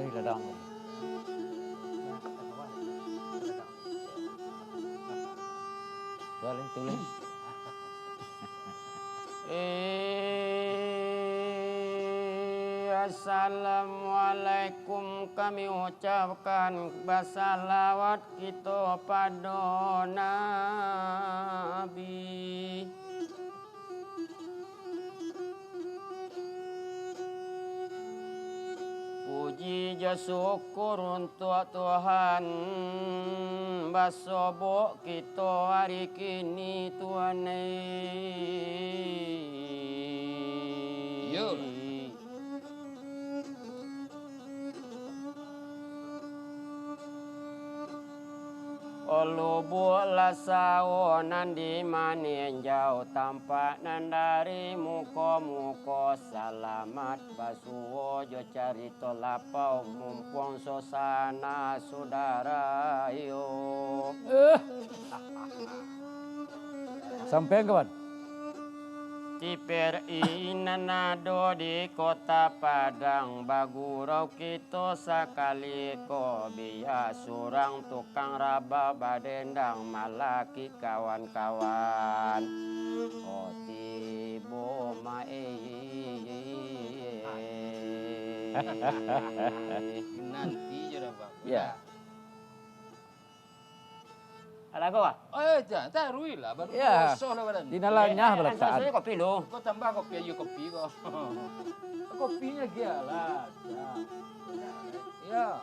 Ih, ladang. Tulis. Assalamualaikum, kami ucapkan basalawat kita pada Nabi. Puji ja syukur untuk Tuhan, basobok kita hari kini Tuhan. Yo. Olu buatlah sawonan di manin jauh tampak nan dari muka selamat basuo jo carito lapau mumpung sosana saudara yo. Sampai kawan? Tiper inanado di kota Padang bagurau kita sakali ko biya surang tukang raba badendang malaki kawan-kawan tibo mae Nanti je dah bang. Ya. Ala ko ah? Tak rui lah baru Ya. kosong lah badan. Di nalanya Saya belataan. kopi lo. Kau tambah kopi aja kopi kau. Kopinya gialah. Ya.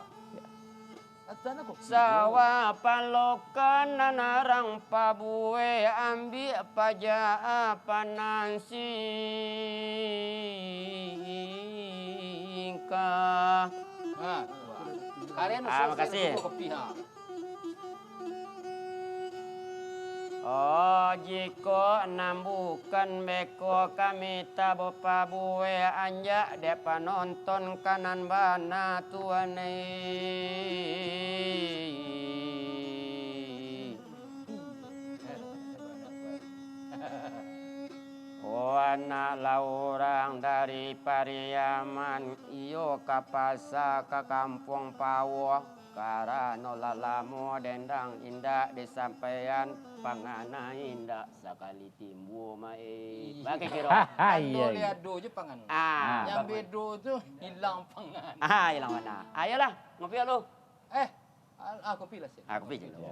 Atana kopi. Sawa palokan nanarang pabue ambi paja panansi ka. Kalian makasih. Kopi ha. Oh jiko nambukan beko kami tabo pabue anja depa nonton kanan bana tuane. Oh anak laurang dari Pariaman iyo kapasa ke kampung Pawo karano lalamo dendang indah disampaian pangana indah sakali timbu mae. Bagi kiro. Ando lihat do je pangan. Yang bedo tu hilang pangan. Hilang mana? Ayolah ngopi lu. Kopi lah sih. Kopi je lu.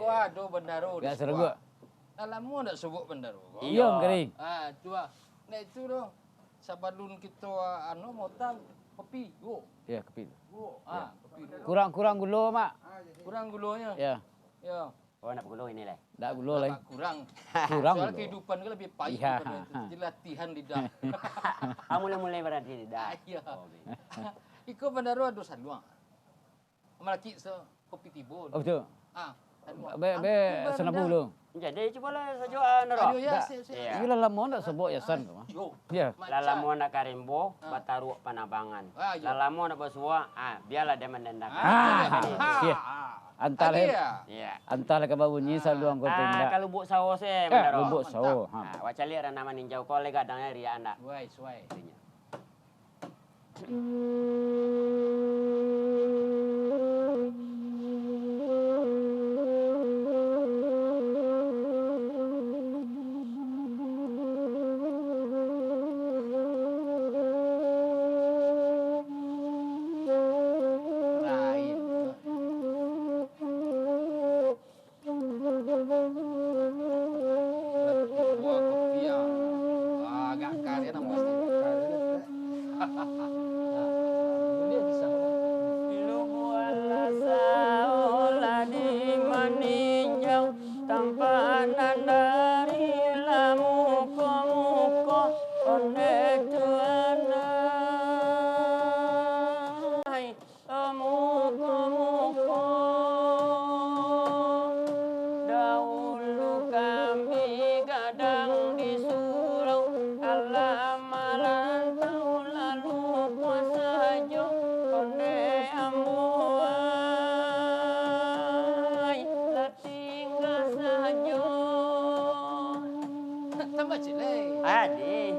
Kau ada bendaro di Ya seru gua. Lama nak sebut bendaro. Iya kering. Cua. Nah itu doh. Sabalun kita motam kopi. Go. Ya kepil. Go. Kopi. Kurang gula mak. Kurang gulanya. Ya. Ya. Oh nak gula ini lah. Tak gula lain. Kurang. Kurang Soal gula. kehidupan kan lebih pahit Ya. daripada itu. Jadi latihan lidah. Mulai berarti dah. Ya. Iko bendaro ada saluang. Malaki kopi tibur. Oh betul. Saluang. Be senabu lu. Jadi cubalah saja nero. Aduh ya, Ini lalamu nak sebut ya san tu. Yo. Ya. Lalamu nak karimbo, bataru panabangan. Lalamu nak bersua, biarlah dia mendendakan. Iya. Antara Iya. antara ke bunyi saluang kau tindak. Kalau buk sawo saya, menero. Lubuk sawo. Wacali ada nama ninjau kolega dangnya ria anda. Suai. Agak kalian nama dia bisa. Lu buatlah saola di maninjau tampanan dari lamuko onde tuana. Muko dahulu kami gadang di surau alamaran tahun lalu puasa jo onde ambuai lah tinggal saja. Tambah jelek. Adi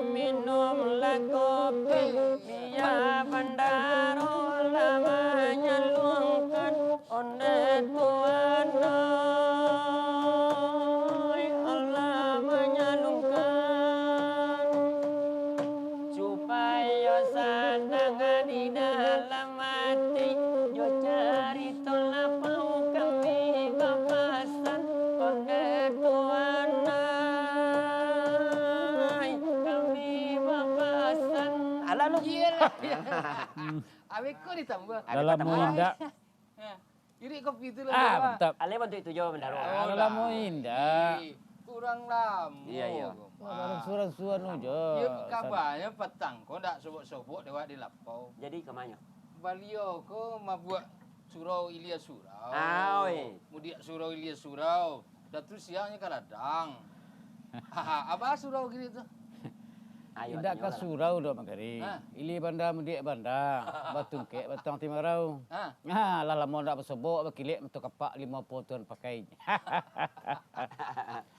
minumlah kopi biar bandaro lama nyalungkan onde tuan Allah menyalungkan supaya senang di dalam hati yo cari tolak pau kami bapasan onde tuan kami bapasan ala lu Iyalah. Abe ko ditambah. Dalam indah. Iri kopi itu lah. Betul. ale bantu itu jo bandaro Dalam indah. Kurang lama. Iya. Dalam suran-suran aja. Ya kabarnya petang ko ndak sobok-sobok dewa di lapau. jadi kemana Balio ko mabuat surau Ilyas Surau. Oi. Mudiak surau Ilyas Surau. Dah tu siangnya kadang. Apa surau gini tu? ayo Indah ka surau dah makari. Ha. Ili banda mudik banda. Batungkek batang timarau. Ha. Lah lama ndak bersobok berkilik untuk kapak 50 tuan pakai.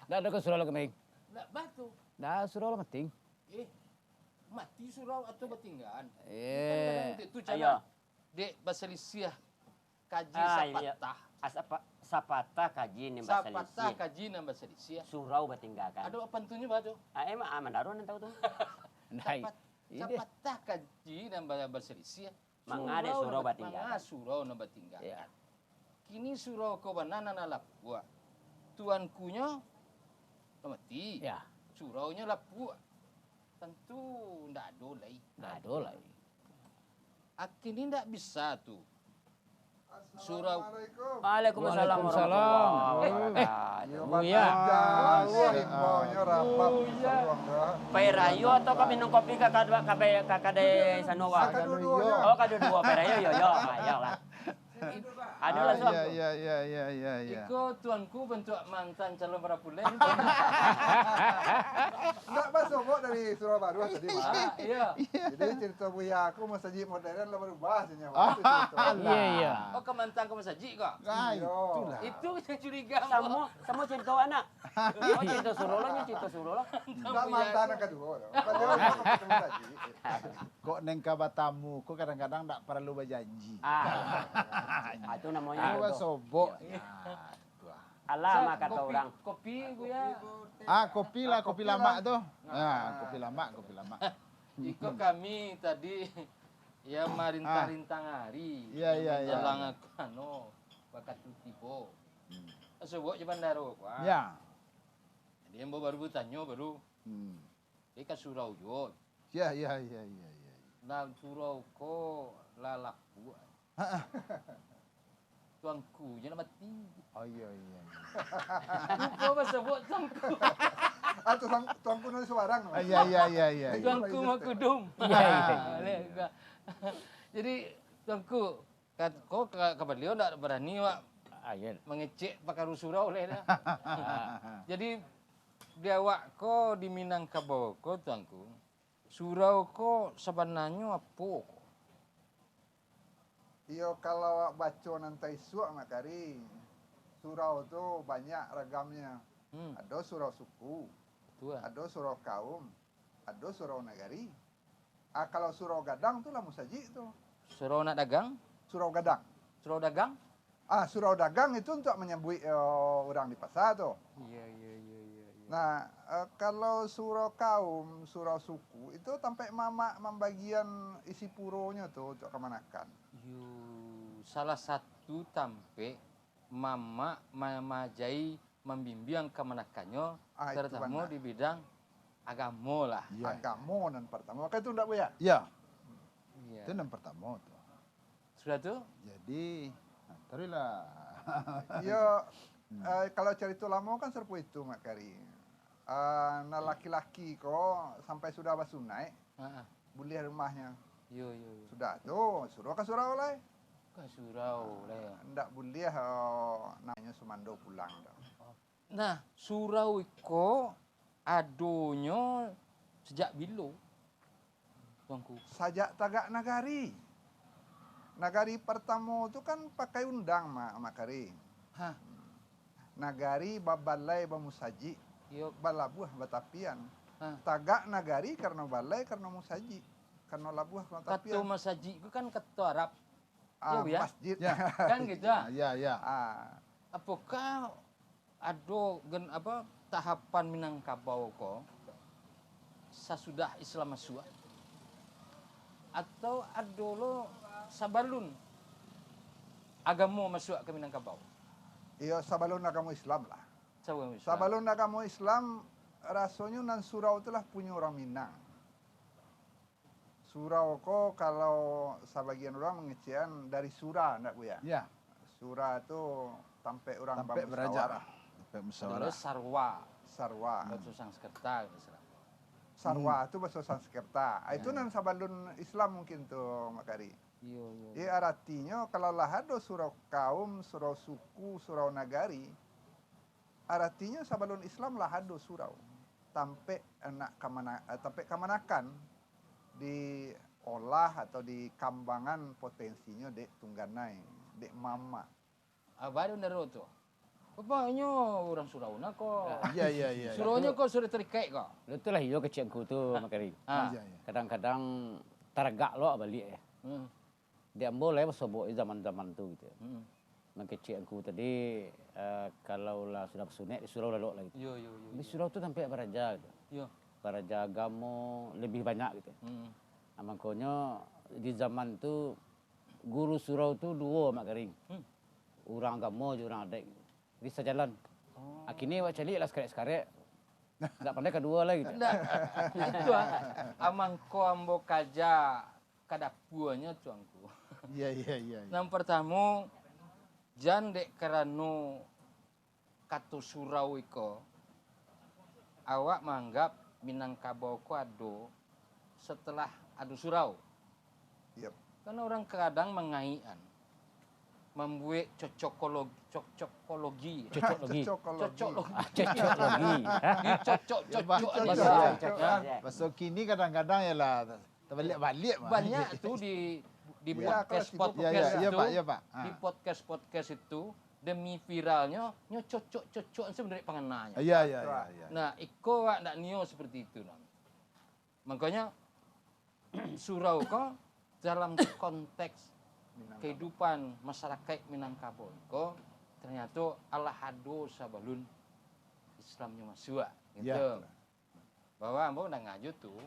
Dah ada ke surau kemeng. Nak batu. Dah surau lah penting. Mati surau atau bertinggan? Eh. Itu ayo cara dek baselisiah kaji iya. sapatah. asapa sapata kaji ni Sapatah bahasa kaji dan baselisiah. surau batinggalkan Ada apa tentunya batu? emang mandaro nan tahu tuh Nah, ini Sapatah kaji dan baselisiah. mangade surau batinggalkan Surau na batinggalkan. ya. Kini surau ko banana na lapua. Tuankunya mati. Ya, Suraunya lapua. Tentu ndak ada lagi. dah ada lah. Akhirnya ndak bisa tuh. Surau. Waalaikumsalam warahmatullahi wabarakatuh. Buya. Perayo atau kami minum kopi kakade sanowa? Oh kadua perayo yo ayo lah. Ada lah sob. Iya. Iko tuanku bentuk mantan calon prapulen. Enggak sobok dari Surabaya tadi, Mas. Iya. Jadi cerita Buya aku masjid modern lah berubah saja. Iya. Oh ke mantan ke masaji kok? Nah, itulah. Itu yang curiga. Sama cerita anak. Oh cerita surolonya cerita surolo. Enggak mantan yang kedua. Kalau ketemu tadi. Kok neng kabatamu, kok kadang-kadang tak perlu berjanji. Itu namanya. Itu sobok. Alah kata orang. Kopi bu ya. Kopi lah, kopi lama tuh. Nah, kopi lama. Iko kami tadi ya marintang-rintang hari. Iya. Jalan aku bakat tibo. Sebut je bandaro Pak. Ya. Dia baru bertanya baru. Dia ke surau yo. Ya. Nah surau ko lalak buat. Tuanku jangan mati. Oh iya. Kau sebut tuanku. Atau tuanku nanti suarang. Iya. Tuanku mau kudum. Iya. Jadi tuanku kau ke beliau tak berani Pak Ayo. mengecek pakai surau oleh dah. Jadi dia wak ko di Minangkabau ko tuanku. Surau ko sebenarnya apa? Iyo kalau baca nanti suak makari. Surau tu banyak ragamnya. Ada surau suku, Tua. ada surau kaum, ada surau nagari. Kalau surau gadang tu lah musaji tu. Surau nak dagang? Surau gadang. Surau dagang? Surau dagang itu untuk menyambut orang di pasar tu. Iya. Nah, kalau surau kaum, surau suku itu sampai mama membagian isi puronya tuh untuk kemanakan. Salah satu tampe mama mamajai membimbing kemanakannya Itu terutama benar. di bidang agama lah. Ya. Agama dan pertama. Maka itu enggak bu ya? Ya, Iya. itu yang pertama tuh. Sudah tuh? Jadi, lah. Iya, kalau cerita lama kan serpu itu Mak Kari. Nah laki-laki kok sampai sudah basunai, boleh rumahnya. Yo. Sudah tuh, suruh ke surau lah. Ke surau lah. Ndak boleh namanya Sumando pulang. Nah, surau iko adonyo sejak bilo. Tuanku. Sajak tagak nagari. Nagari pertama itu kan pakai undang Mak Kari. Hah. Nagari babalai bamusaji. Yo. Balabuah batapian. Tagak nagari karena balai karena musaji. Karena labuh karena Kata tapian. masaji itu kan kata Arab. Ya, Bu, ya? Masjid. Ya. Kan gitu ya. Ya. Apakah ada tahapan Minangkabau ko sasudah Islam masuk? Atau ada lo sabalun agama masuk ke Minangkabau? Iya, sabalun agama Islam lah. Sabalun Islam. Sabalun agama Islam rasanya nan surau itulah punya orang Minang. Surau ko kalau sebagian orang mengecian dari sura ndak Bu ya? Ya. Sura itu sampai orang Sampai bermusyawarah. Sampai Adalah musyawarah. sarwa. Sarwa. Bahasa Sanskerta. Sarwa itu bahasa Sanskerta. Itu nan sabalun Islam mungkin tuh Mak Kari. Iya. Jadi artinya kalau lah ada surau kaum, surau suku, surau nagari, artinya sabalun Islam lah ada surau. Sampai kamanakan diolah atau dikembangan potensinya dek tungganai, dek mama. Baru naro tuh. Bapaknya orang Surauna kok. Iya. Suraunya kok sudah terikat kok. Itulah iyo kecilku tu makari. Iya. Kadang-kadang tergak lo balik ya. Dia boleh bersobok zaman-zaman tu gitu. Kecilku tadi kalau lah sudah bersunet di surau lalu lah gitu. Yo. Di surau tu sampai baraja gitu. Yo. Baraja agama lebih banyak gitu. Makanya di zaman tu guru surau tu dua mak kering. Orang agama je orang adik. Jadi sejalan. Akhirnya wak calik lah sekarek-sekarek. Tak pandai kedua lah gitu. Itu amangko ambo kaja kadapuanya tuangku. Iya. Yang pertama jan dek karano katu surau iko awak menganggap Minangkabau ko ado setelah adu surau. Yep. Karena orang kadang mengaian membuat cocokologi. Cocok lagi. Cocok Lagi. Dicocok Bahasa kini kadang-kadang ya lah terbalik-balik. banyak tuh di Ya, podcast kalau podcast Iya, itu Pak. di podcast itu demi viralnya nyo cocok sebenarnya pengenanya. Iya. Nah, iko wak ndak nio seperti itu nah. Makanya surau ko dalam konteks kehidupan masyarakat Minangkabau ko ternyata Allah hado sabalun Islamnya masuk gitu. Ya. Bahwa ambo ndak ngaju tuh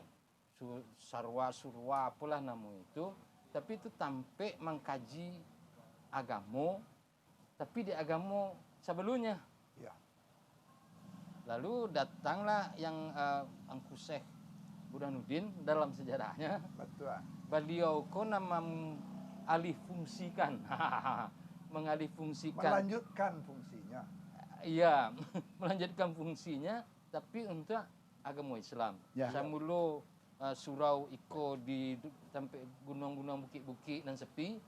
surwa apalah namu itu, tapi itu tampe mengkaji agama, tapi di agama sebelumnya. Ya. Lalu datanglah yang Angku Syekh Burhanuddin dalam sejarahnya. Betul. Beliau ko nama alih fungsikan, mengalih fungsikan. Melanjutkan fungsinya. Iya, melanjutkan fungsinya, tapi untuk agama Islam. Ya. Samulu surau iko di sampai gunung-gunung bukit-bukit dan sepi,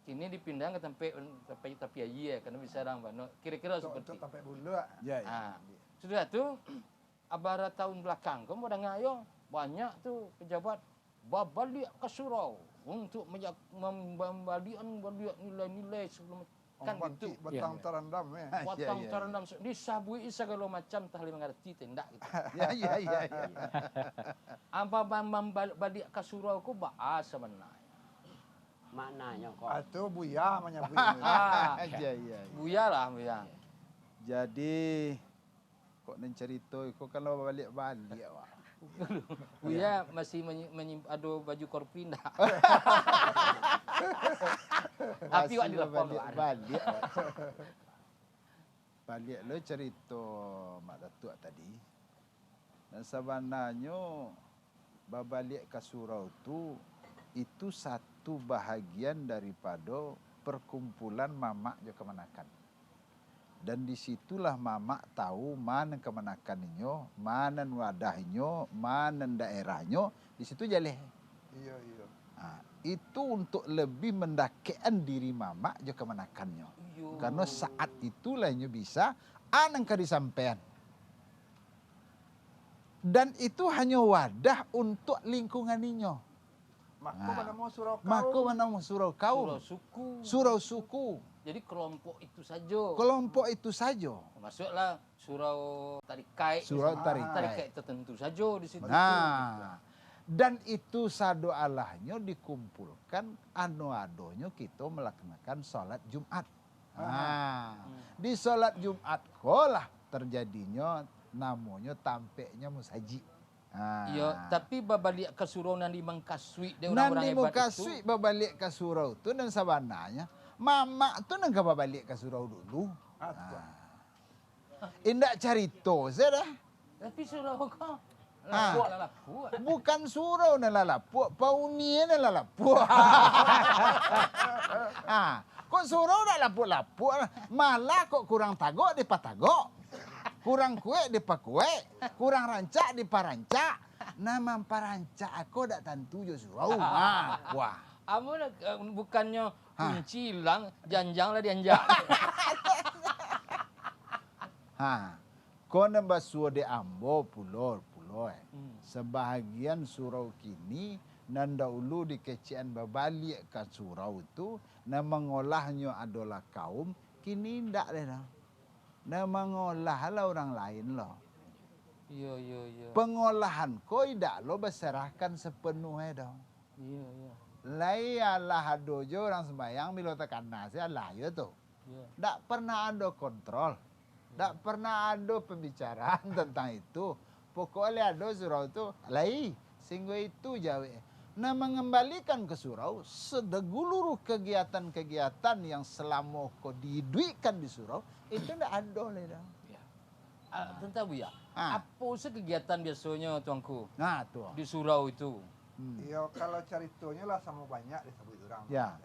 kini dipindah ke tempat tapi aja karena bisa orang bano. Kira-kira seperti. Untuk sampai bulu. Ya. Sudah tuh, abara tahun belakang, kamu udah ngayo banyak tuh pejabat balik ke surau untuk membalikan nilai-nilai sebelum kan gitu. Batang terendam ya. Potong terendam disabui segala macam tahlil mengerti tindak gitu. Ya. Apa balik ke surau ku bahasa sebenarnya. Maknanya kok. Atau buya menyebut. Iya. Buya lah buya. Jadi kok nen cerita kok kalau balik-balik wak. Buya masih ada baju korpin dah. Tapi wak dilepon balik. Balik lo cerita mak datuk tadi. Dan sebenarnya babalik ke surau tu itu satu bahagian daripada perkumpulan mamak je kemanakan. Dan disitulah mamak tahu mana kemanakannya, mana wadahnya, mana daerahnya. Di situ jaleh. Iya. Nah, itu untuk lebih mendakekan diri mamak je kemanakannya. Karena saat itulah nyo bisa anang kari sampean. Dan itu hanya wadah untuk lingkungan inyo. Maka mana mau surau kaum. Maka mana mau surau kaum. Surau suku. Surau suku. Jadi kelompok itu saja. Kelompok itu saja. Masuklah surau tarikai. Surau tarikai. Tarikai tertentu saja di situ. Nah, dan itu sado alahnya dikumpulkan anu-adonya kita melaksanakan sholat Jumat. Nah, di sholat Jumat kolah terjadinya namanya tampeknya musaji. Nah, Iya, tapi babalik ke surau nanti mengkasui dia Nan orang-orang di hebat muka itu. sui babalik ke surau tu dan sabananya mama tu nang babalik ke surau dulu. Indak carito saya dah. Tapi surau kau Ah. lapuk lah lapuk. Bukan surau na lalapuk, paunia na lalapuk. Kok surau na lapuk-lapuk, malah kok kurang tagok di patagok. Kurang kue di pakue, kurang rancak di parancak. Nama parancak aku dak tentu jo surau. Wah. Amu bukannya kunci hilang, janjang lah dianjak. Kau nambah suo de ambo pulau. Sebahagian surau kini nanda ulu di kecian babalik ke surau itu na mengolahnya adalah kaum kini ndak dah. Na mengolah lah orang lain loh. Iya. Pengolahan kau tidak lo berserahkan sepenuhnya dong. Iya. Lai Allah dojo orang sembahyang milo tekan nasi Allah ya tuh. Ndak pernah ada kontrol. Ndak pernah ada pembicaraan tentang itu. Pokoknya ada surau itu, lai, sehingga itu jawe. Nah mengembalikan ke surau, sedeguluruh kegiatan-kegiatan yang selama kau diduikan di surau, itu tidak ada oleh dah. Tentang Bu ya, apa sih kegiatan biasanya tuanku Nah tuh. di surau itu? Iya, kalau caritonya lah sama banyak disebut orang. Ya.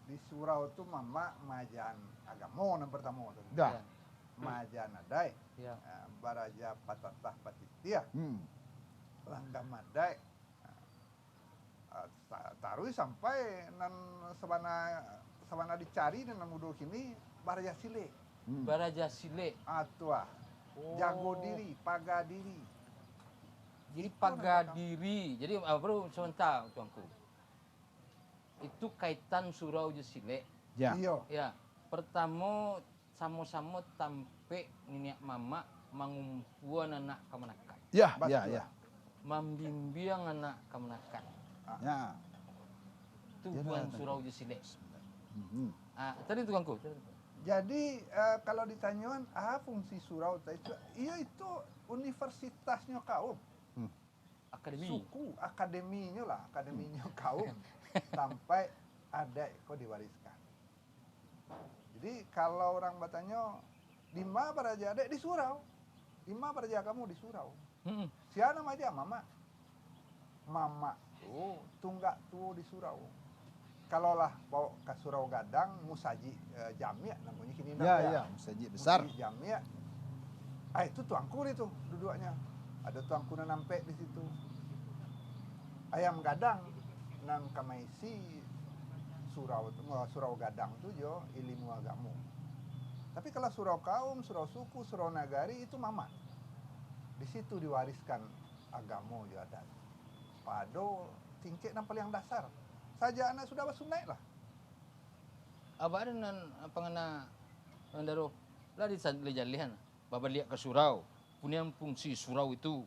Di surau itu mama majan agama yang pertama. Dah. Majan adai. Ya. Baraja patatah patitia. Langkah madai. Taruh sampai nan sabana dicari dan mudo kini baraja sile. Baraja sile. Tua. Jago diri, paga diri. Jadi paga diri. Jadi baru sebentar tuanku. Itu kaitan surau je sile. Ya. Iya. Ya. Pertama sama-sama tampe nenek mama mengumpuan anak kemenakan. Ya. Membimbing anak kemenakan. Ya. Tujuan surau je sile. Tadi tuanku. Jadi kalau ditanyakan fungsi surau itu, itu universitasnya kaum. Akademi. Suku, akademinya kaum. Sampai ada kok diwariskan. Jadi kalau orang bertanya, di mana baraja ada? Di surau. Di mana baraja kamu? Di surau. Siapa nama aja? Mama. Mama tuh tunggak tuh di surau. Kalau lah bawa ke surau gadang, musaji jamia namanya kini. Ya, musaji besar. Musaji jamia. Itu tuangku itu duduknya. Ada tuangku yang nampak di situ. Ayam gadang nang kamaisi surau gadang tuh jo ilmu agama. Tapi kalau surau kaum, surau suku, surau nagari itu mama. Di situ diwariskan agama jo ada. Pado tingkek yang paling dasar. Saja anak sudah bersunat lah. Apa ada nan pengena daro lah di jalihan. Baba lihat ke surau. Punya fungsi surau itu.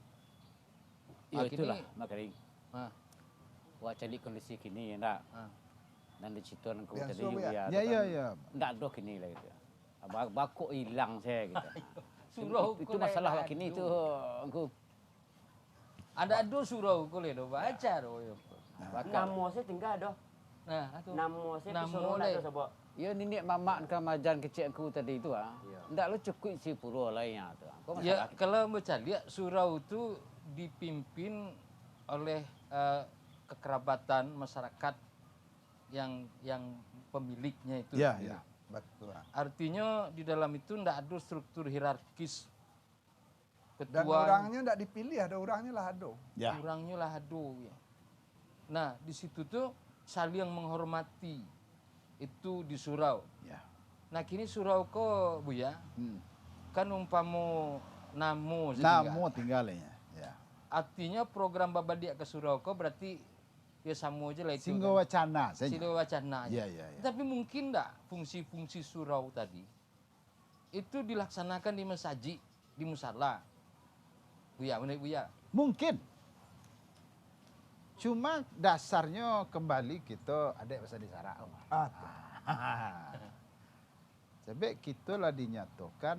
Ya itulah makering. Ah. Wah cari kondisi kini enggak. Dan di situ nang kau Yang tadi suami ya? Ya. Enggak ada kini lah gitu. Bakok hilang saya gitu. Surau itu masalah kini itu aku ada surau kule do baca do. Namo saya tinggal dah. Nah, itu. Namo saya Namo suruh le. nak sebab. ya nenek mamak ke majan kecil aku tadi itu enggak lo cukup si pura lainnya tu. Kau Ya, masalah. kalau baca lihat surau itu dipimpin oleh kekerabatan masyarakat yang pemiliknya itu. Ya. Betul. Artinya di dalam itu tidak ada struktur hierarkis. Dan Ketua, orangnya tidak dipilih, ada orangnya lah ada. Ya. orangnya lah ado ya. Nah, di situ tuh saling menghormati itu di surau. Ya. Nah, kini surau ko Bu ya, kan umpamo namo Namo tinggalnya. Ya. Artinya program Babadia ke surau ko berarti ya sama aja lah itu. Singgo kan. wacana saja. Silo wacana aja. Iya, iya, iya. Tapi mungkin enggak fungsi-fungsi surau tadi itu dilaksanakan di masjid, di musala. Buya, menurut Buya. Mungkin. Cuma dasarnya kembali kita ada bahasa di Sarak. Sebab kita lah dinyatakan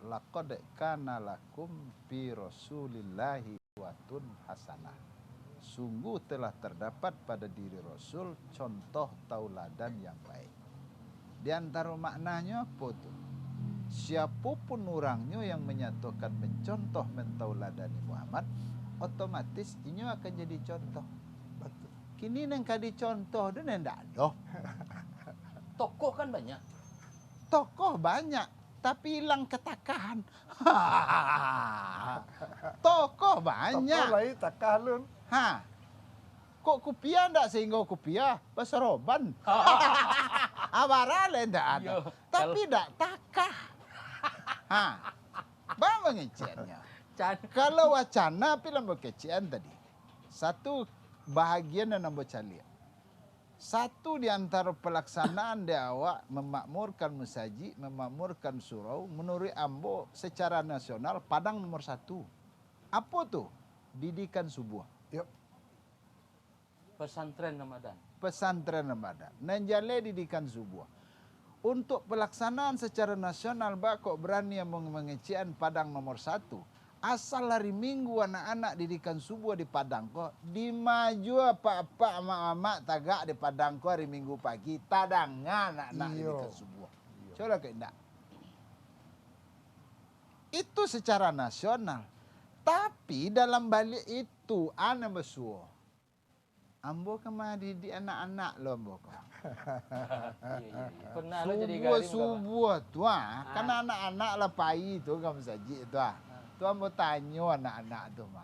laqad kana lakum fi rasulillahi uswatun hasanah. Sungguh telah terdapat pada diri Rasul contoh tauladan yang baik. Di antara maknanya apa tuh? Siapapun orangnya yang menyatakan mencontoh mentauladani Muhammad, otomatis ini akan jadi contoh. Betul. Kini neng kadi contoh dan ndak ada. Tokoh kan banyak. Tokoh banyak, tapi hilang ketakahan. Tokoh banyak. Tokoh lagi takalun. Ha. Kok kupiah ndak sehingga kupiah bahasa roban. Abarale ndak ada. Yo, Tapi ndak takah. Ha. Bang mengeciannya. Kalau wacana film kecian tadi. Satu bahagian dan nambah calian. Satu di antara pelaksanaan dia awak memakmurkan musaji, memakmurkan surau, menurut Ambo secara nasional Padang nomor 1. Apa tuh? Didikan subuh. Yuk. Pesantren Ramadan. Pesantren Ramadan. Nanjale didikan subuh. Untuk pelaksanaan secara nasional bakok berani yang mengecian Padang nomor 1. Asal hari Minggu anak-anak didikan subuh di Padang kok di maju apa-apa mak-mak tagak di Padang kok hari Minggu pagi tadangan anak-anak didikan subuh. Coba ke indah. Itu secara nasional. Tapi dalam balik itu anak besuo. Ambo kemari di anak-anak lo ambo kok. Pernah lo jadi Subuh tuh kan anak-anak lah pai itu kamu saji itu Tu ambo tanya anak-anak tu mah.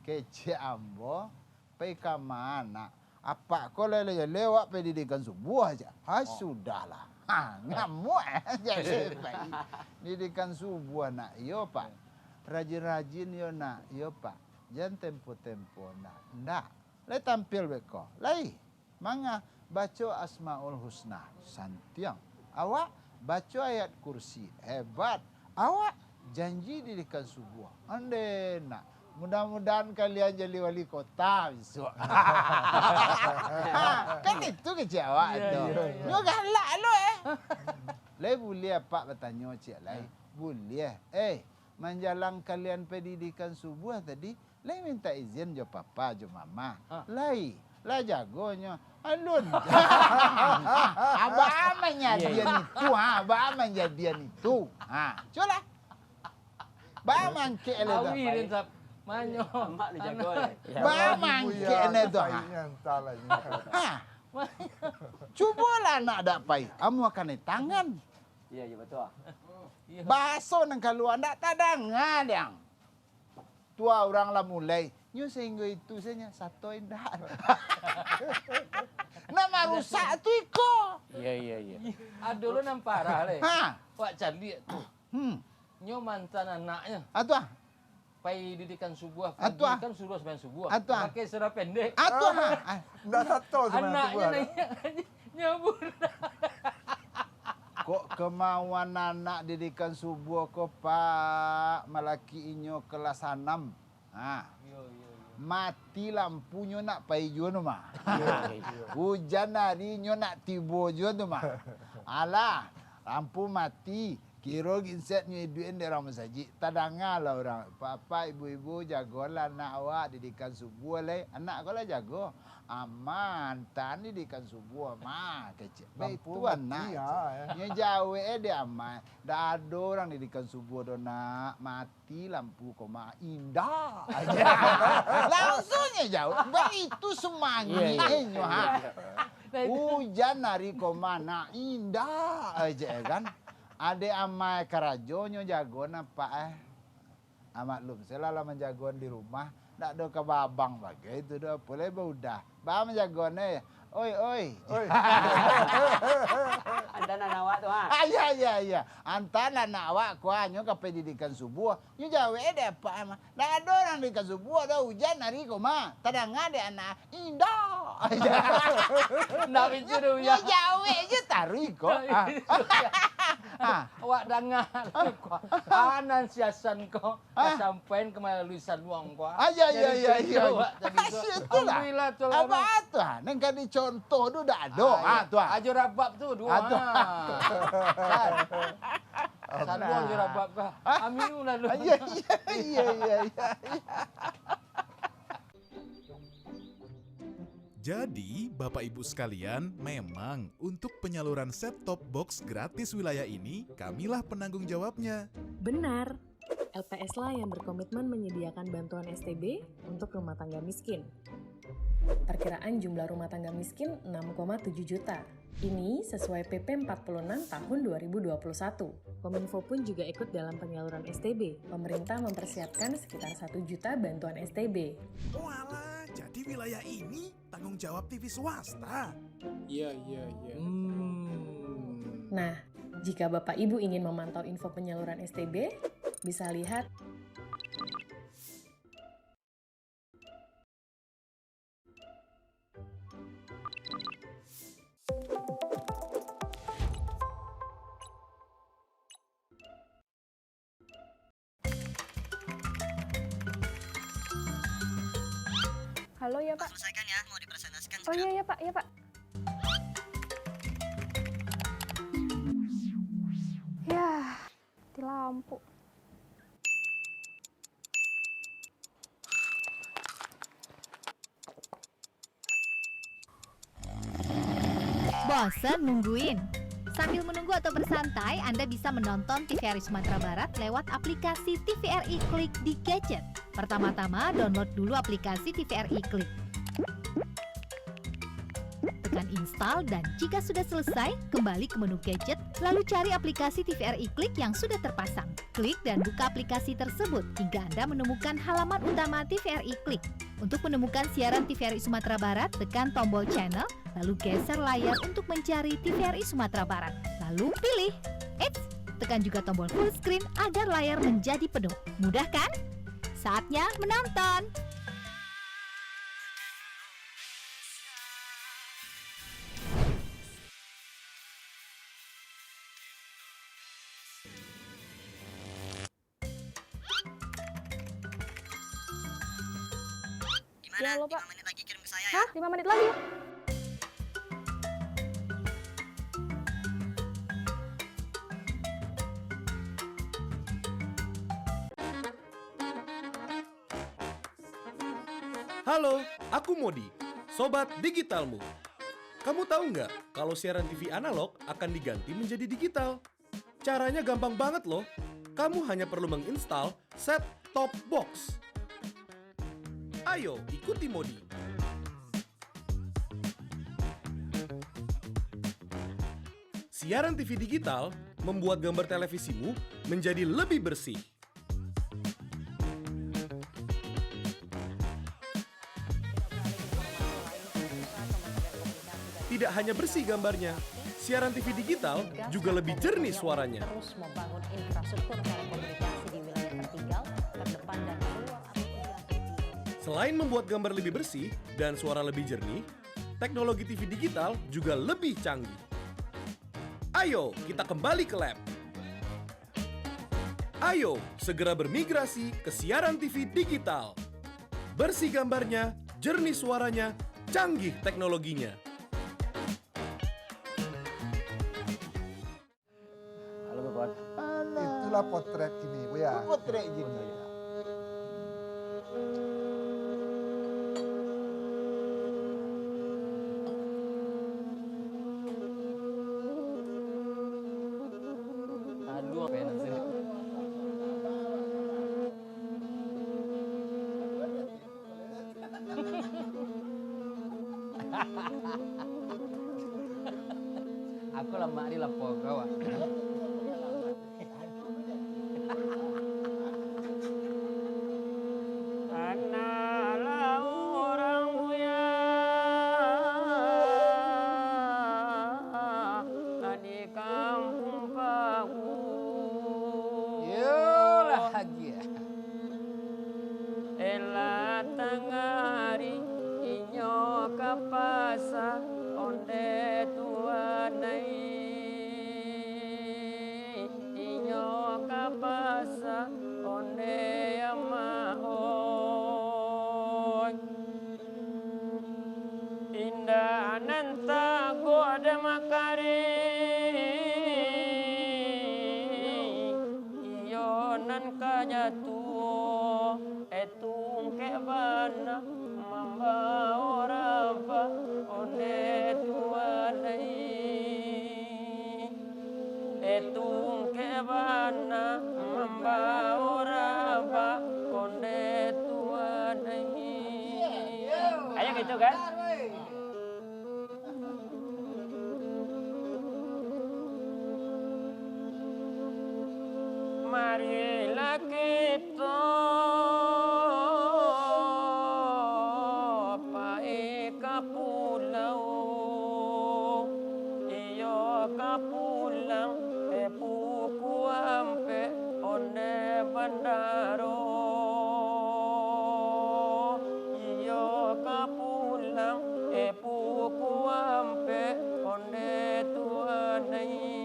Kece ambo, pai ke mana? Apa kau lewat pendidikan subuh aja? Sudahlah. Ngamuk jadi pai. Pendidikan subuh nak, yo pak. Rajin-rajin yo nak, yo pak. Jangan tempo-tempo nak. Ndak. Lai tampil beko. Lai. Manga baca Asmaul Husna. Santiang. Awak baca ayat kursi. Hebat. Awak janji dirikan subuh. Ande nak. Mudah-mudahan kalian jadi wali kota besok. Kan itu kecil awak tu. Lu galak lu Lai boleh apa bertanya cik lai? Boleh. Menjalang kalian pendidikan subuh tadi, lai minta izin jo papa jo mama. Lai jagonya. Alun. Abang menjadian itu, abang menjadian itu. Coba. Ba mangke le dah. Awi rin sa manyo. Mak ni jago le. Ba mangke ne dah. Entahlah ini. Cubalah nak dapai. Amu akan tangan. Iya, iya betul. Baso nang kaluar ndak tadangan yang. Tua orang lah mulai. Nyo sehingga itu saja satu indah. Nama rusak tu iko. Iya. Aduh lo nampara le. Wak cali tu. Nyo mantan anaknya. Atuah. Pai didikan subuh. Atuah. Kan suruh sembahyang subuh. Atuah. Pakai serah pendek. Atuah. Ndak satu sebenarnya Anaknya nanya nyabur. Kok kemauan anak didikan subuh ko pak malaki inyo kelas 6. Mati lampunya nak pai jual mah. Hujan hari nyo nak tibo jual tu mah. Alah, lampu mati. Kira ginset nyo duit di orang masjid. Tadangan lah orang. Papa ibu-ibu jagolah anak awak didikan subuh le. Anak kau lah jago. Aman, tan didikan subuh mah kecil. Baik tu anak. Nyo jauh dia aman. Dah ada orang didikan subuh do nak mati lampu koma indah aja. Langsungnya jauh. Baik itu semangatnya nyo Hujan hari koma nak indah aja kan. Ade amai karajonyo jago napa maklum selalu menjagoan di rumah ndak ada kebabang bagai itu dah boleh udah ba menjagoane oi Antara awak tu ha. Iya. Antara anak awak kuanyo ke pendidikan subuh. Nyo jawe deh apa emang. Nah ada orang pendidikan subuh atau hujan hari koma. Tadang ada anak indah. Ndak bicara Nyo ya. jawe aja taruh kok. Awak dengar kok. Anan siasan kok sampean ke luisan luang kok. Iya. Itulah. Alhamdulillah tu. Apa tuh? Neng kan dicontoh tu dah ada. Tuh. Ajo rabab tu dua. Satu ajo rabab kah? Amin lalu. Iya. Jadi, Bapak Ibu sekalian, memang untuk penyaluran set-top box gratis wilayah ini, kamilah penanggung jawabnya. Benar, LPS lah yang berkomitmen menyediakan bantuan STB untuk rumah tangga miskin. Perkiraan jumlah rumah tangga miskin 6,7 juta. Ini sesuai PP 46 tahun 2021. Kominfo pun juga ikut dalam penyaluran STB. Pemerintah mempersiapkan sekitar 1 juta bantuan STB. Walah, jadi wilayah ini tanggung jawab TV swasta. Iya. Nah, jika Bapak Ibu ingin memantau info penyaluran STB, bisa lihat Halo ya Pak. Selesaikan ya, mau dipresentasikan. Oh iya Pak, Ya, di lampu. Bosen nungguin? Sambil menunggu atau bersantai, Anda bisa menonton TVRI Sumatera Barat lewat aplikasi TVRI Klik di gadget. Pertama-tama, download dulu aplikasi TVRI Klik. Tekan install dan jika sudah selesai, kembali ke menu gadget, lalu cari aplikasi TVRI Klik yang sudah terpasang. Klik dan buka aplikasi tersebut hingga Anda menemukan halaman utama TVRI Klik. Untuk menemukan siaran TVRI Sumatera Barat, tekan tombol channel, lalu geser layar untuk mencari TVRI Sumatera Barat. Lalu pilih. Eits, tekan juga tombol full screen agar layar menjadi penuh. Mudah kan? Saatnya menonton! Gimana? Ya, lo, Pak. 5 menit lagi kirim ke saya ya. Hah? 5 menit lagi? Halo, aku Modi, Sobat Digitalmu. Kamu tahu nggak kalau siaran TV analog akan diganti menjadi digital? Caranya gampang banget loh. Kamu hanya perlu menginstal set-top box. Ayo, ikuti Modi. Siaran TV digital membuat gambar televisimu menjadi lebih bersih. Tidak hanya bersih gambarnya, siaran TV digital juga lebih jernih suaranya. terus membangun infrastruktur telekomunikasi di wilayah tertinggal, terdepan dan terluar. Selain membuat gambar lebih bersih dan suara lebih jernih, teknologi TV digital juga lebih canggih. Ayo, kita kembali ke lab. Ayo, segera bermigrasi ke siaran TV digital. Bersih gambarnya, jernih suaranya, canggih teknologinya. Halo Bapak. Itulah potret ini, Bu ya. Potret gini. Aduh, apa enak sih. Aku lama di lapo kawan. Analah orang muya, adik manta gode makari iyo nan kajatuo etung ke bana mamba oraba onde tuanai etung ke bana mamba oraba onde tuanai. Ayo gitu kan? Marilah kita pae ka pulau, iyo ka pulang puku ampe onde bandaro, iyo ka pulang puku ampe onde tuanai.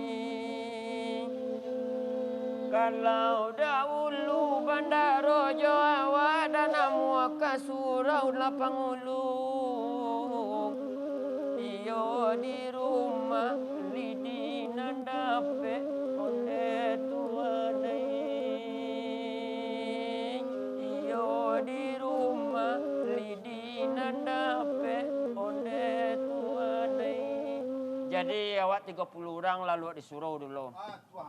Kalau dahulu bandaro Jawa dan amuaka surau lapang ulung, iyo di rumah lidi nandape onde tuanai, iyo di rumah lidi nandape onde tuanai. Jadi awak 30 orang lalu di surau dulu.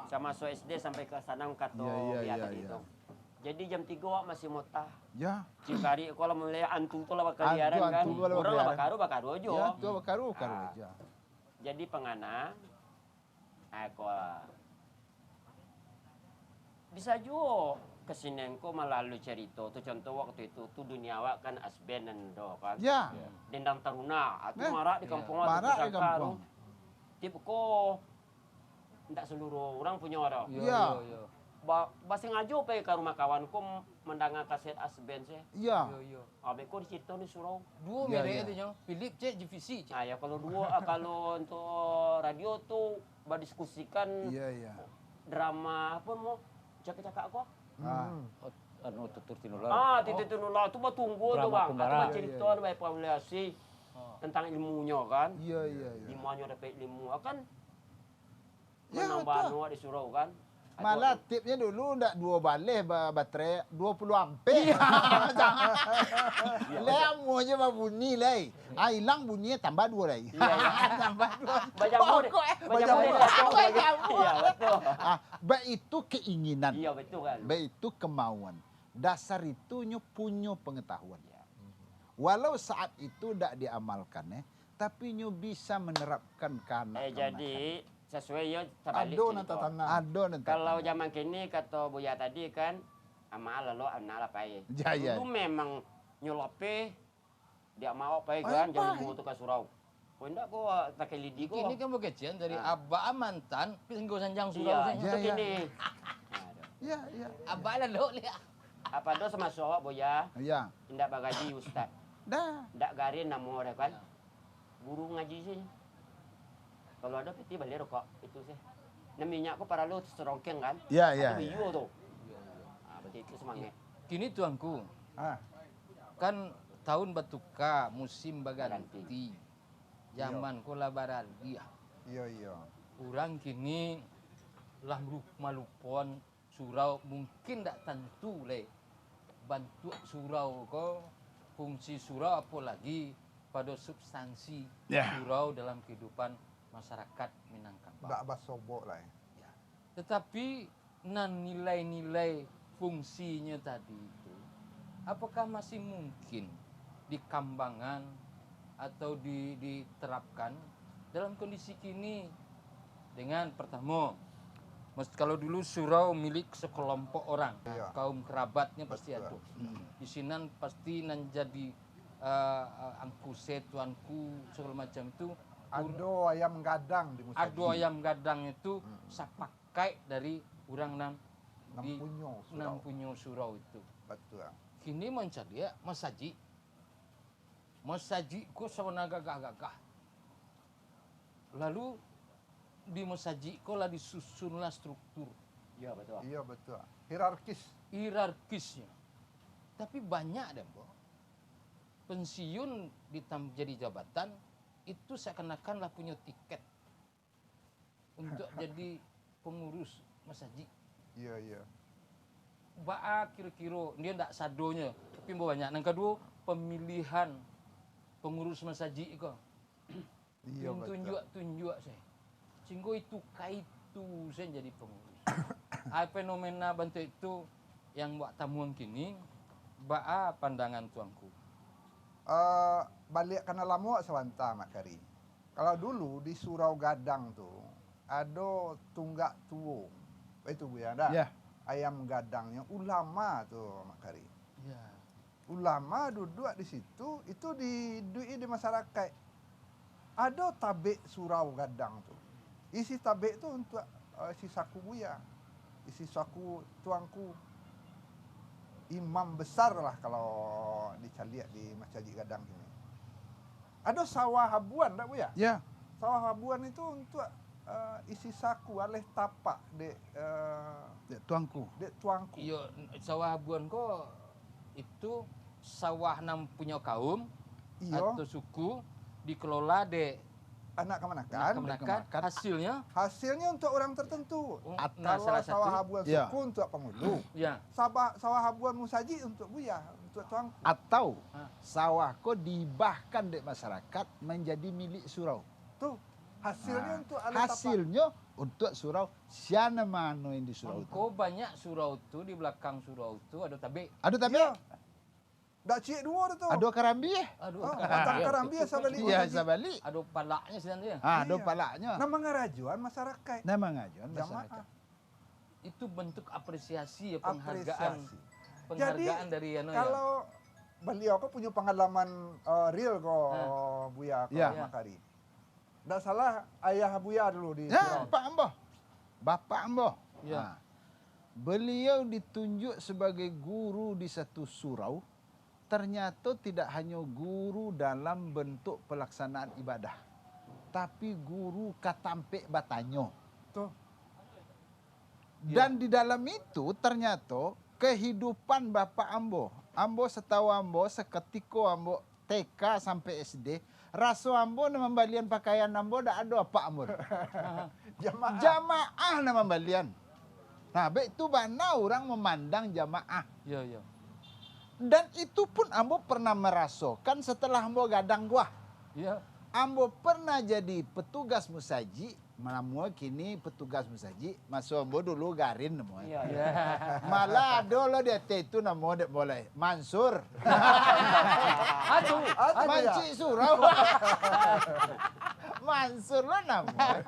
Sama masuk SD sampai ke Sanang Kato tadi itu. Jadi jam 3 awak masih motah. Ya. Cikari kalau mulai antu tu lah bakaliaran kan. Orang lah bakaru aja. Ya, tu bakaru aja. Jadi pengana aku bisa juga kesini ko melalui cerita tu contoh waktu itu tu dunia awak kan asben dan do kan. Ya. Dendang Taruna atau marak di kampung marak di kampung. Tipe ko tidak seluruh orang punya orang. Iya. Bahasa ngajo pe ke rumah kawanku mendengar kaset asben sih. Iya. Abe ko dicerita di surau. Dua merek itu nya, Philip cek divisi. Ah ya kalau dua kalau untuk radio tuh berdiskusikan drama apa mau cakap-cakap aku. Anu tutur tinula. Titik tinula itu tunggu tuh bang. Atau cerita baik evaluasi tentang ilmunya kan. Iya. Ilmunya dapat ilmu kan. Menambah di surau kan. Malah tipnya dulu ndak 2 baleh baterai 20 ampere. Lah aja bunyi lah. Hilang bunyinya tambah 2 lagi. Tambah 2. Banyak Iya betul. Baik itu keinginan. Iya betul kan. Baik itu kemauan. Dasar itu punya pengetahuan. Walau saat itu tidak diamalkan tapi nyu bisa menerapkan ke anak. Jadi sesuai ya terbalik kalau zaman kini kata Buya tadi kan ama lalu anak apa ya dulu memang nyolope dia mau apa kan jadi mau tuh ke surau enggak kok pakai lidi kok ini kan begitu dari abah mantan pinggo sanjang surau untuk ini iya abah lalu lihat apa do sama soal Buya iya tidak bagaji ustad tidak garin namu ada kan guru ngaji sih. Kalau ada peti balik rokok itu sih. Namanya aku para lu serongkeng kan? Iya. Bio tuh. Berarti itu semangat. Kini tuanku. Kan tahun batuka musim baganti. Zaman kola baradia. Iya. Orang kini lah malupon surau mungkin tak tentu le. Bantu surau ko fungsi surau apalagi pada substansi surau dalam kehidupan masyarakat Minangkabau. Nggak basobok lah ya. Tetapi nilai-nilai fungsinya tadi itu, apakah masih mungkin dikembangkan atau diterapkan dalam kondisi kini dengan pertama, kalau dulu surau milik sekelompok orang, kaum kerabatnya pasti ada. Di sini pasti jadi angkuse tuanku segala macam itu. Ado ayam gadang di Musaji. Ado ayam gadang itu sapakai dari orang Nampunyo surau itu. Betul. Kini mencari masaji. Masaji ko sawana gagah-gagah. Lalu di masaji ko lah disusunlah struktur. Iya betul. Hierarkisnya. Tapi banyak deh, pensiun jadi jabatan itu seakan-akan lah punya tiket untuk jadi pengurus masjid. Iya. Ba'a kira-kira dia ndak sadonya, tapi banyak. Yang kedua pemilihan pengurus masjid itu. Iya, betul. Tunjuk saya. Sehingga itu kaitu saya jadi pengurus. Fenomena bentuk itu yang buat tamuan kini, ba'a pandangan tuanku. Balik karena lama sewanta Mak Kari. Kalau dulu di Surau Gadang tuh ada tunggak tuung. Itu Bu ya, ada. Ya. Ayam gadangnya ulama tuh Mak Kari. Ya. Ulama duduk di situ, itu di masyarakat. Ada tabik Surau Gadang tuh. Isi tabik itu untuk isi saku buya. Isi saku tuangku. Imam besar lah kalau dicaliak di Masjid Gadang ini. Ada sawah habuan tak Buya? Ya. Sawah habuan itu untuk isi saku alih tapak dek Dek tuangku. Iya, sawah habuan kok itu sawah nam punya kaum Iyo. atau suku dikelola de Anak kemenakan. Hasilnya untuk orang tertentu. Nah, Kalau salah sawah satu, habuan Ya. suku untuk pengulu. ya. Sawah habuan musaji untuk Buya, untuk tuangku. Atau sawahku dibahkan dek masyarakat menjadi milik surau. Tuh, hasilnya Nah, untuk alih tapak. hasilnya untuk surau. Siapa mano yang di surau itu? Kok banyak surau itu di belakang surau itu ada tabik. Ada tapi Iya. Dak cik dua tu. ada karambi. Aduh. Batang karambi sabali. Iya, sabali. Ada palaknya sedang dia. Ada Iya. palaknya. Nama ngarajuan masyarakat. Nama ngajuan masyarakat. Jamaah. Itu bentuk apresiasi ya, penghargaan. Apresiasi. Penghargaan Jadi, dari ya. Kalau beliau kok punya pengalaman real kok Buya kok Ya. Makari. Nggak salah ayah Buya dulu di Ya, Surau. Pak Amboh. Bapak Amboh. Ya. Beliau ditunjuk sebagai guru di satu surau. Ternyata tidak hanya guru dalam bentuk pelaksanaan ibadah. Tapi guru katampek batanyo. Tuh. Dan di dalam itu ternyata kehidupan Bapak Ambo. Ambo setahu Ambo seketiko Ambo TK sampai SD. Raso Ambo nama balian pakaian Ambo dak ada apa Ambo. Jamaah nama balian. Nah, itu mana orang memandang jamaah. Iya. Dan itu pun Ambo pernah merasakan setelah Ambo gadang gua. Iya. Ambo pernah jadi petugas musaji, malamua kini petugas musaji, masuk Ambo dulu garin namanya. Iya. Malah dulu dia itu namanya dek boleh Mansur. Aduh. Manci surau. Mansur lo namanya.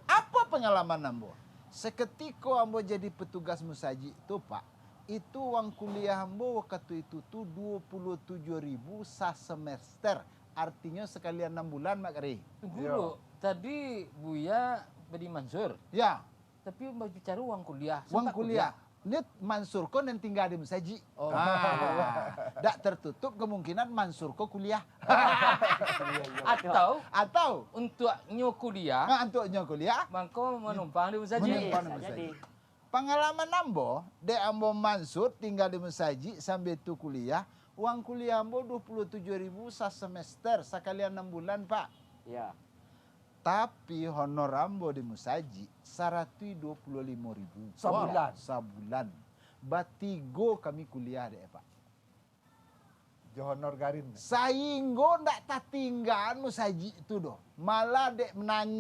Apa pengalaman Ambo? Seketika Ambo jadi petugas musaji itu Pak, itu uang kuliah Ambo waktu itu tuh 27.000 semester. Artinya sekalian 6 bulan Mak Kari. Guru, tadi Buya Bedi Mansur. Ya, Tapi bicara uang kuliah. uang sempat kuliah. Ini Mansur ko yang tinggal di Musaji. Oh. Tak tertutup kemungkinan Mansur ko kuliah. Atau untuk nyo kuliah, Untuknya kuliah. maka menumpang di Musaji. Menumpang di Musaji. Pengalaman Ambo, dek Ambo Mansur tinggal di Musaji sambil itu kuliah. Uang kuliah Ambo 27.000 semester, sekalian 6 bulan Pak. Iya. Tapi honor Ambo di Musaji 125.000 Sebulan. Sebulan. Batigo kami kuliah deh Pak. Johonor garin. Sainggo ndak tatinggalan Musaji itu doh. Malah dek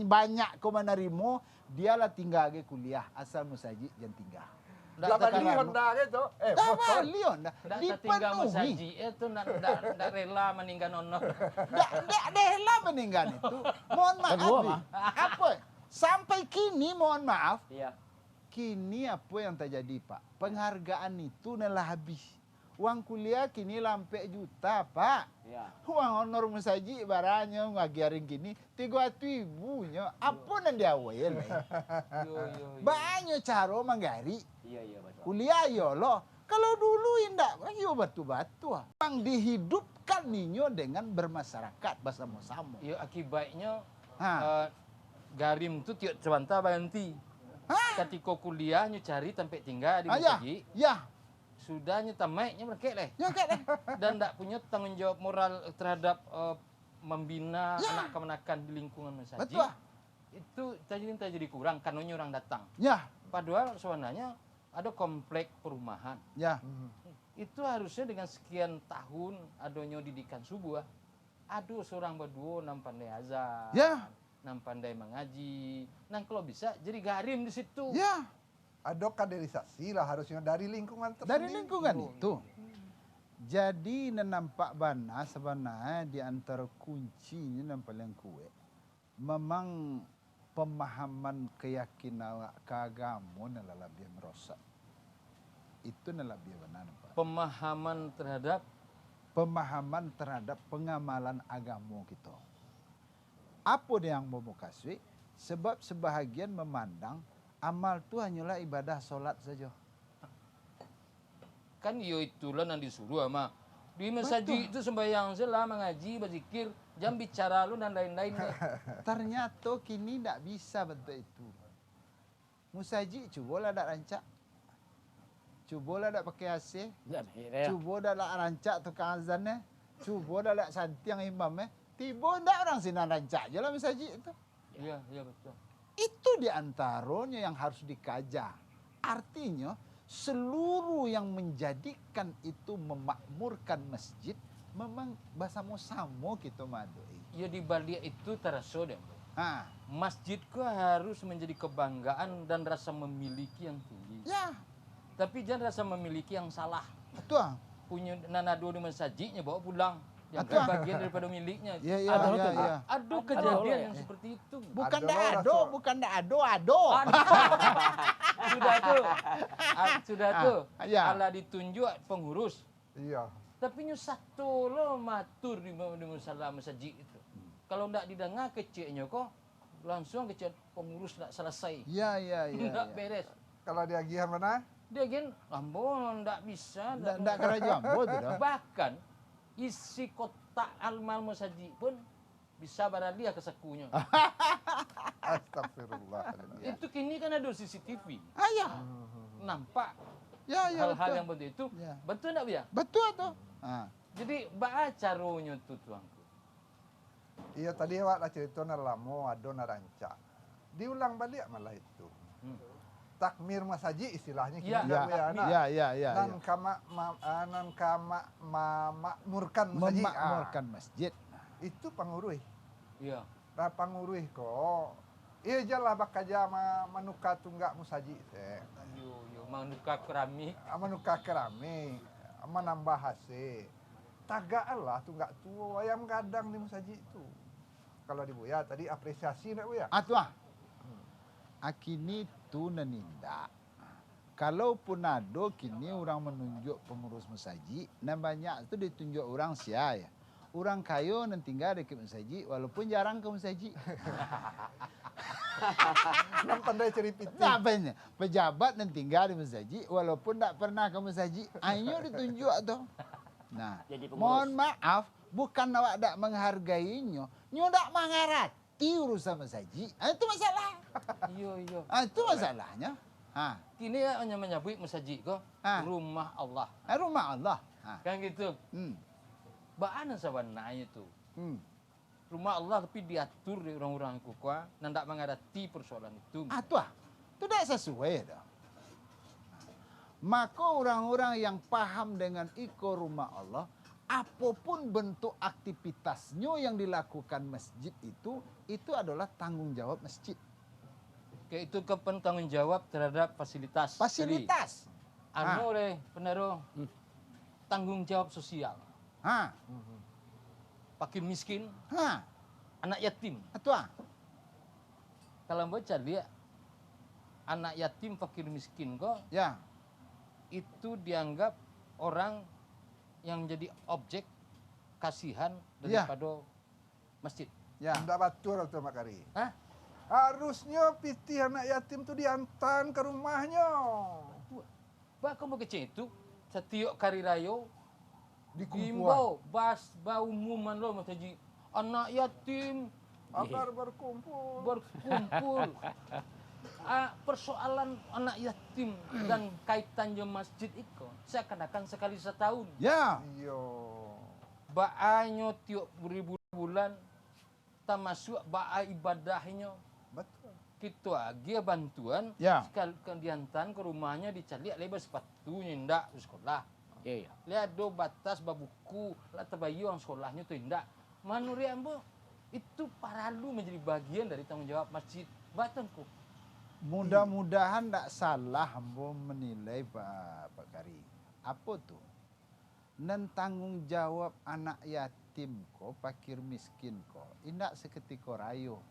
banyak ko menerimo, dialah tinggal ke kuliah asal Musaji jangan tinggal. Ndak bali Honda gitu. Dah bali Honda. Ndak tinggal Musaji itu ndak rela meninggal honor. Ndak rela meninggal itu. Mohon maaf. Apa? Sampai kini mohon maaf. Iya. Kini apa yang terjadi Pak? Penghargaan itu nelah habis. Uang kuliah kini lampe juta Pak. Iya. Uang honor Musaji barangnya ngagiarin gini 300.000 nya. Apa yang dia awal? Banyak cara manggari. Iya betul. Kuliah yo lo. Kalau dulu indak, yo batu-batu. Bang dihidupkan ninyo dengan bermasyarakat bersama-sama. Ya akibatnya Ha. garim tu tiap cebanta berhenti. Ketika kuliah nyo cari tempat tinggal di Ya, Musaji. ya. Sudah nyo tamatnya mereka leh. Ya kan? Dan tak punya tanggung jawab moral terhadap membina anak kemenakan di lingkungan masjid. Betul. Itu jadi kurang karena orang datang. Ya, Padahal sebenarnya ada komplek perumahan. ya. Itu harusnya dengan sekian tahun adanya didikan subuh. Aduh seorang berdua nam pandai azan. Ya. Nam pandai mengaji. Nah kalau bisa jadi garim di situ. Ya, Ada kaderisasi lah harusnya dari lingkungan tersebut. dari lingkungan itu. Jadi nampak bana sebenarnya di antara kuncinya yang paling kuat. Memang pemahaman keyakinan keagamaan adalah lebih merosak. Itu adalah lebih benar. Pak. Pemahaman terhadap pengamalan agama kita. Apa dia yang mau kasih? Sebab sebahagian memandang amal itu hanyalah ibadah solat saja. Kan itulah yang disuruh sama di masjid itu sembahyang sela mengaji berzikir jam bicara lu dan lain-lainnya. Ternyata kini tidak bisa bentuk itu. Musaji cobalah tak rancak. Cobalah tak pakai AC. Coba dah rancak tukang azannya. Coba dah santiang imamnya. Tiba ndak orang sini rancak je lah musaji itu. Iya, iya betul. Itu di antaranya yang harus dikaja. Artinya seluruh yang menjadikan itu memakmurkan masjid memang bersama-sama kita madui. Ya di balik itu terasa deh. Ah, Masjid harus menjadi kebanggaan dan rasa memiliki yang tinggi. ya, Tapi jangan rasa memiliki yang salah. betul. Punya nanado di masjidnya bawa pulang. Yang Betul. bagian daripada miliknya. Ya, ya, ada, ya, ya. ada kejadian yang seperti itu. Bukan Ado dak lah, ado, so. bukan dak ado. Sudah tuh. Sudah tuh. Ya. Ala ditunjuk pengurus. Iya. Tapi nyu satu lo matur di musala masjid itu. Kalau ndak didengar kecilnya kok langsung kecil pengurus ndak selesai. Ya, ya, ya. Ndak ya. beres. Kalau dia gimana? Dia gen ambon ndak bisa. Ndak kena jambo tu dah. Bahkan isi kotak almal masjid pun bisa baralia ke sekunya. Astagfirullahaladzim. Itu kini kan ada CCTV. Ah, ya. Nampak Ya, ya. hal-hal betul. yang betul itu. Ya. Betul enggak Bia? Betul tu. Ah. Jadi baca caranya tuh tuangku. Iya tadi awak lah cerita nalamo ado naranca. Diulang balik malah itu. Takmir masaji istilahnya Ya, kita Ya, anak. ya, ya, ya. Nan kama makmurkan masaji. Memakmurkan masjid. Itu pangurui. Iya. Nah pangurui kok. Iya jalah bakaja manuka tunggak musaji teh. Yo manuka keramik. Manuka keramik. Menambah hasil. Tagaan lah tunggak tua ayam kadang di musaji itu. Kalau di Buya tadi apresiasi nak Buya. Atuah. Akini tu nenindak. Kalaupun ada kini orang menunjuk pengurus masjid, dan banyak tu ditunjuk orang sia ya. Orang kaya nan tinggal dekat masjid walaupun jarang ke masjid. Nam pandai ceripiti. Nah, banyak pejabat nan tinggal di masjid walaupun tak pernah ke masjid, ayo ditunjuk tu. Nah, Jadi pengurus. mohon maaf, bukan awak tak menghargainya, nyo tak mengarati urusan masjid. Itu masalah. Iya. Itu masalahnya. Ha. Kini ya hanya menyebut masjid kok rumah Allah. Rumah Allah. Ha. Kan gitu. Baan sebenarnya itu. Rumah Allah tapi diatur di orang-orang kukuah dan tak menghadapi persoalan itu. Atuah. Itu tak sesuai dah. Maka orang-orang yang paham dengan iko rumah Allah, apapun bentuk aktivitasnya yang dilakukan masjid itu adalah tanggung jawab masjid. Kayak itu tanggung jawab terhadap fasilitas. Fasilitas. Anu oleh penero tanggung jawab sosial. Ha. Fakir miskin, Ha. anak yatim. Atuah. Kalau baca dia anak yatim fakir miskin kok Ya. itu dianggap orang yang jadi objek kasihan Ya. daripada masjid. Ya. Tidak batur atau Makari. Hah? Harusnya pitih anak yatim itu diantar ke rumahnya. Bahkan kecil itu setiap kari raya Dikumpul. diimbau bau umuman lo masjid anak yatim Agar berkumpul. berkumpul. Persoalan anak yatim dan kaitannya masjid itu seakan-akan sekali setahun. Ya. Iya. Baanyo tiap beribu bulan termasuk ba'a ibadahnya. Betul. Kita lagi bantuan Ya. sekali diantar ke rumahnya dicari lebar sepatunya ndak di sekolah. Iya, iya. Lihat do batas babuku lah terbayu yang sekolahnya tuh ndak. Menurut ambo itu perlu menjadi bagian dari tanggung jawab masjid Batanku. Mudah-mudahan tidak salah ambo menilai Pak Kari. Apa tuh? Nan tanggung jawab anak yatim ko, fakir miskin ko. Indak seketika rayo.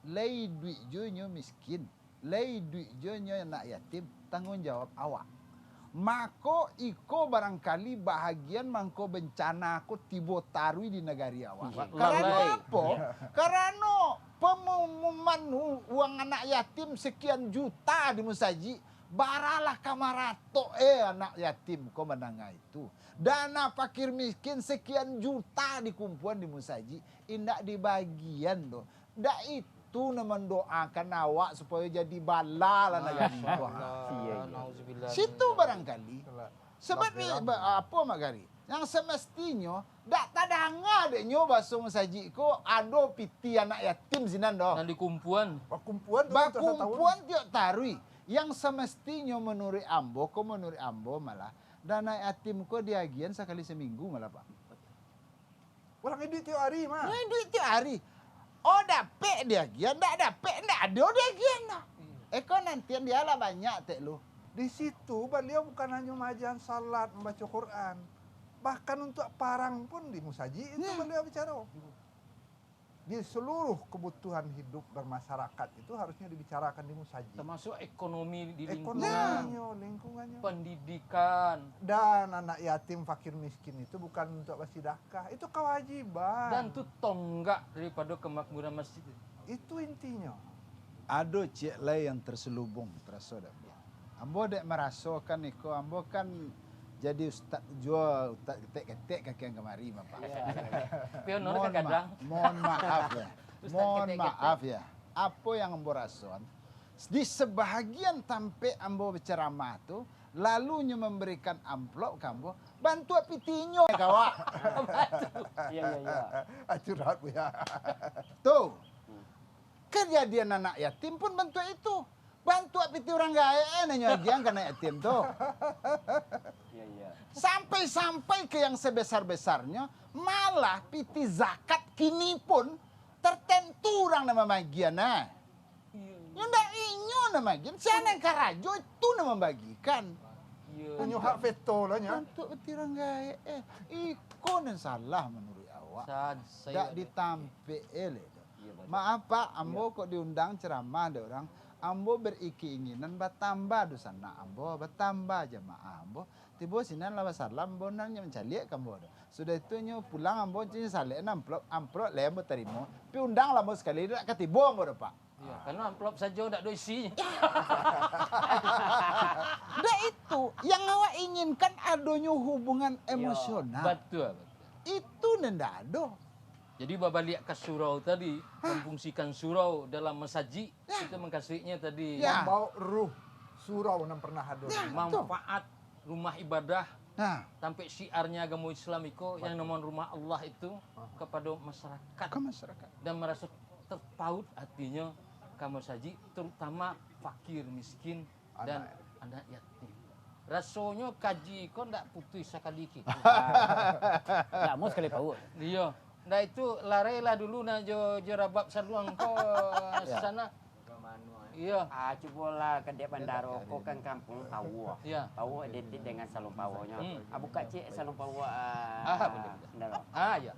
Lei duit jonyo miskin, lei duit jonyo anak yatim, tanggung jawab awak. Mako iko barangkali bahagian mangko bencana aku tibo tarui di negari awak. Karena apa? Karena pengumuman uang anak yatim sekian juta di Musaji, baralah kamarato anak yatim kau menangga itu. Dana fakir miskin sekian juta dikumpulkan di Musaji, indak di bagian doh. Ndak itu mendoakan awak supaya jadi bala lah negari itu. Situ barangkali. Sebab apa Mak Gari? Yang semestinya dak tadanga deknyo baso Musaji ko ado piti anak yatim sinan doh. Nanti kumpulan. Bakumpuan tiok tarui. Yang semestinya menurut ambo malah dana yatim ko diagian sekali seminggu malah Pak. Orang duit tiap hari mah. Ya duit tiap hari. Oh dapet diagian, ndak dapet ndak ada diagian dah. Eko nantian dia lah banyak tek lu. Di situ beliau bukan hanya mengajar salat, membaca Quran. Bahkan untuk parang pun di Musaji itu beliau bicara. Di seluruh kebutuhan hidup bermasyarakat itu harusnya dibicarakan di Musaji. Termasuk ekonomi di lingkungan. Lingkungannya. Pendidikan. Dan anak yatim fakir miskin itu bukan untuk bersedekah, itu kewajiban. Dan itu tonggak daripada kemakmuran masjid. Itu intinya. Ada cik lain yang terselubung terasa dak. Ambo dek merasakan iko, ambo kan jadi ustaz jual ustaz ketek-ketek kaki yang kemari Bapak. Pionor kadang. Mohon maaf ya. Mohon maaf ya. Apa yang ambo rasakan? Di sebahagian tampe ambo berceramah tu, lalunya memberikan amplop ke ambo, bantu pitinyo kawak. Iya. Curhat ya. Tuh. Kejadian anak yatim pun bantu itu. Bantu piti orang gaya nanya yang kena yatim tuh. Iya. Sampai-sampai ke yang sebesar-besarnya, malah piti zakat kini pun tertentu orang nama bagian. Yang ndak inyo nama bagian, siapa yang karajo itu nama bagikan. Punya hak veto lah nya. Untuk piti orang gaya, ikon yang salah menurut awak. Tak ditampe Maaf Pak, ambo kok diundang ceramah ada orang. Ambo berkeinginan bertambah dosana ambo, bertambah jamaah ambo. Tiba sinan lawa salam ambo nang mencaliak kambo. Sudah itu nyo pulang ambo cini salek amplop le ambo terima. Pi undang lah ambo sekali dak ketibo ambo Pak. Iya, karena amplop saja ndak ada isinya. Dah itu yang awak inginkan adanya hubungan emosional. Betul. Itu ndak ada. Jadi babaliak ke surau tadi, memfungsikan surau dalam mesaji, itu mengkasihnya tadi. Mau ruh surau yang pernah ada. Manfaat rumah ibadah, sampai syiarnya agama Islam itu, yang namanya rumah Allah itu, kepada masyarakat. Ke masyarakat. Dan merasa terpaut hatinya ke mesaji, terutama fakir, miskin, dan anak yatim. Rasanya kaji kok ndak putus sekali kita. Nggak mau sekali paut. Iya. Nah itu larailah dulu na jo rabab saluang ko sana. Iya. Cobalah ke dia bandaro ko kan kampung Pawo. Iya. Pawo identik dengan salon Pawonya. Buka cek salon Pawo Benar. Ya.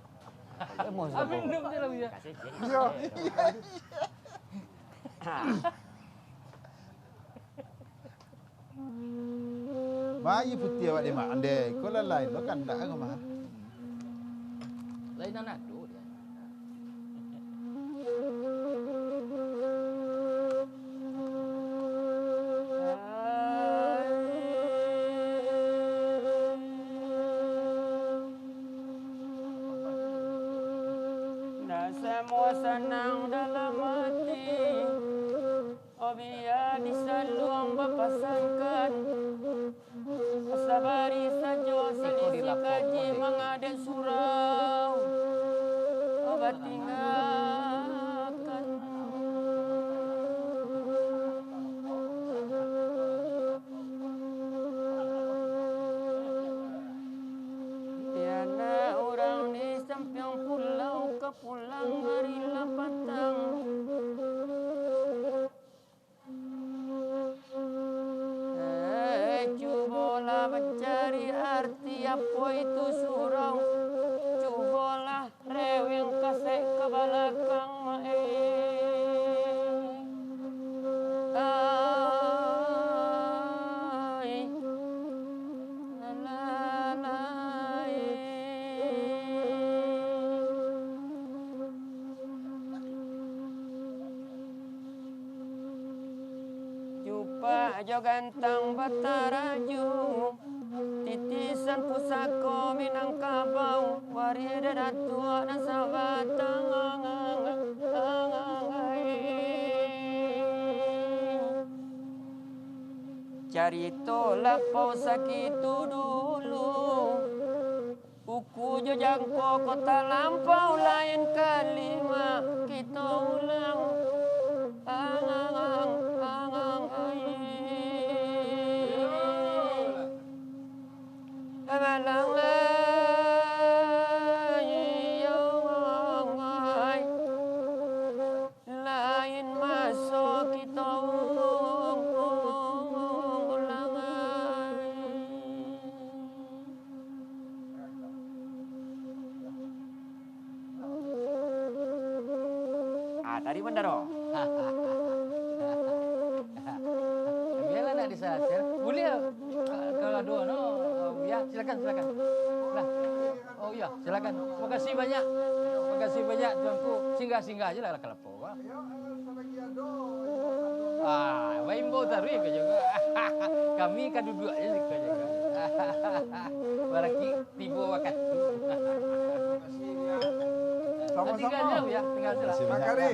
Minum je lah ya. Kasih cek. Iya. Bayi putih awak di mak ande, kau lain lo kan dak aku mah. Lain anak tu dia. Dah semua senang dalam hati. Oh biar disaluang berpasangkan. Sabari saja selisih kaji mengadat surau. Obat tinggal marilah patang. Cobalah mencari arti apa itu surau. Cobalah reweng kasih ke belakang. Jumpa aja gantang bataraju, titisan pusako Minangkabau, warida dan tua dan sabatang. Cari tolak pau sakit dulu, uku jo jangko kota lampau lain kalima kita ulang. Lain masuk kita ulang. Tadi benar oh. Biarlah nak disatir. Boleh kalau dua no. Ya, silakan. Lah. Oh ya, silakan. Terima kasih banyak. Terima kasih banyak tuanku. Singgah aja lah kelepo. Waimbo taruh ke juga. Kami kan duduk aja ke juga. Baraki tiba waktu. Sama-sama. Ya, tinggal je lah. Makari,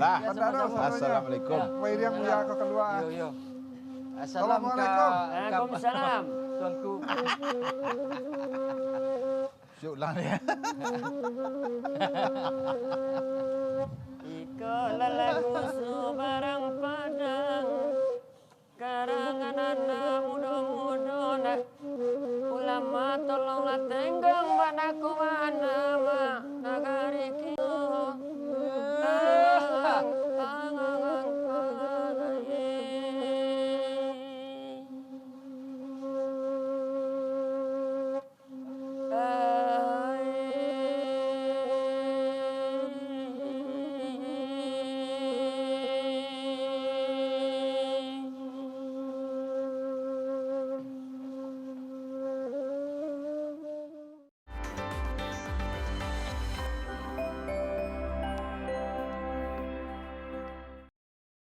Assalamualaikum. Wairiang mulia kau keluar. Yo. Assalamualaikum. Waalaikumsalam. Tuanku. Syuk ulang dia. Ikalah lagu sebarang padang, karangan anak muda-muda. Ulama tolonglah tenggang padaku mana.